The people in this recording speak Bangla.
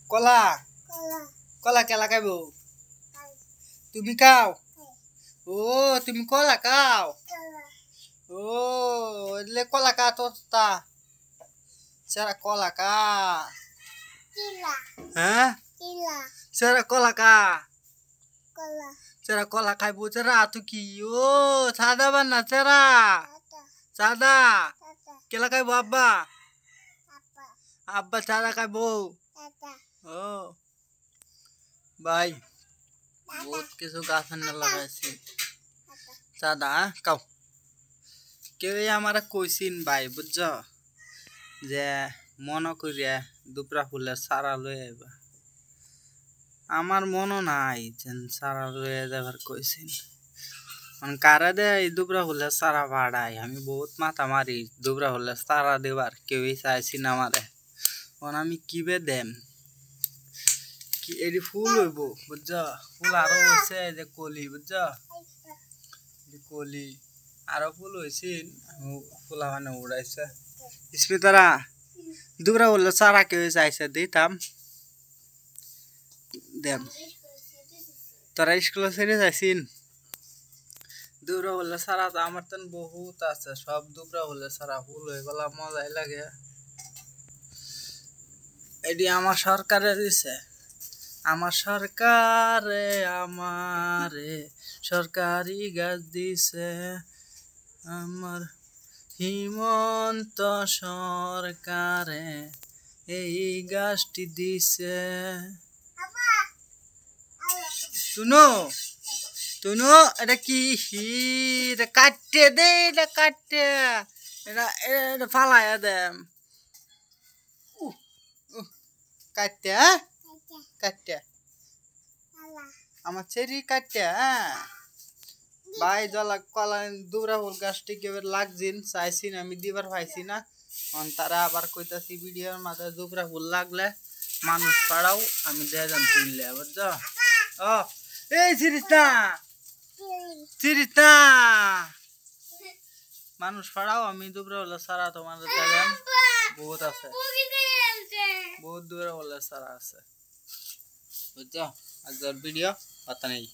কলা কলা কেলা খাইব তুমি খাও ও তুমি কলা খাও ও এলে কলা কা তোতা সেরা কলা কা হ্যাঁ সেরা কলা কা সেরা কলা খাইব সেরা তু কি ও সাদা বান্না সেরা সাদা কেলা খাইব আব্বা আব্বা সাদা খাইব ও ভাই বহুত কিছু গাছ লাগাইছি সাদা কাও কেউ আমার কইছিন ভাই বুঝছ যে মনে করিয়া দুপরা ফুলের সারা লই আইবা আমার মনও নাই যেন সারা লই যাবার কইছিন কারা দে এই দুবরা ফুলের সারা ভাড়াই আমি বহুত মাথা মারি দুবরা ফুলের সারা দেবার কেউই চাইছি না আমারে আমি কিবে দেম কি এটি ফুল হইব বুঝছ ফুল আরো হয়েছে যে কলি বুঝছ কলি আরো ফুল হয়েছিল ফুলা মানে উড়াইছে স্মিতারা দুবরা ফুলের সারা কেউ চাইছে দিতাম দেম তোরা স্কুলে ছেড়ে যাইছিন দুবরা ফুলের সারা তো আমার তো বহুত আছে সব দুবরা ফুলের সারা ফুল হয়ে গেল মজাই লাগে এটি আমার সরকারে দিছে আমার সরকারে আমারে সরকারি গাছ দিছে আমার হিমন্ত সরকারে এই গাছটি দিছে তুনো তুনো এটা কি এটা কাটতে দে এটা কাটতে এটা ফালাইয়া দে কাটতে কাটতে আমার চেরি কাটতে ভাই জলা কলা দুবরা ফুল গাছটি কেবল লাগছিন চাইছিন আমি দিবার পাইছি না তারা আবার কইতাছি ভিডিওর মাঝে দুবরা ফুল লাগলে মানুষ পাড়াও আমি দেখান তুললে বুঝছ ও এই সিরিস্তা সিরিস্তা মানুষ পাড়াও আমি দুবরা ফুলের সারা তোমার দেখান বহুত আছে বহুত দুবরা ফুলের সারা আছে বুঝছ আজকের ভিডিও কথা নেই।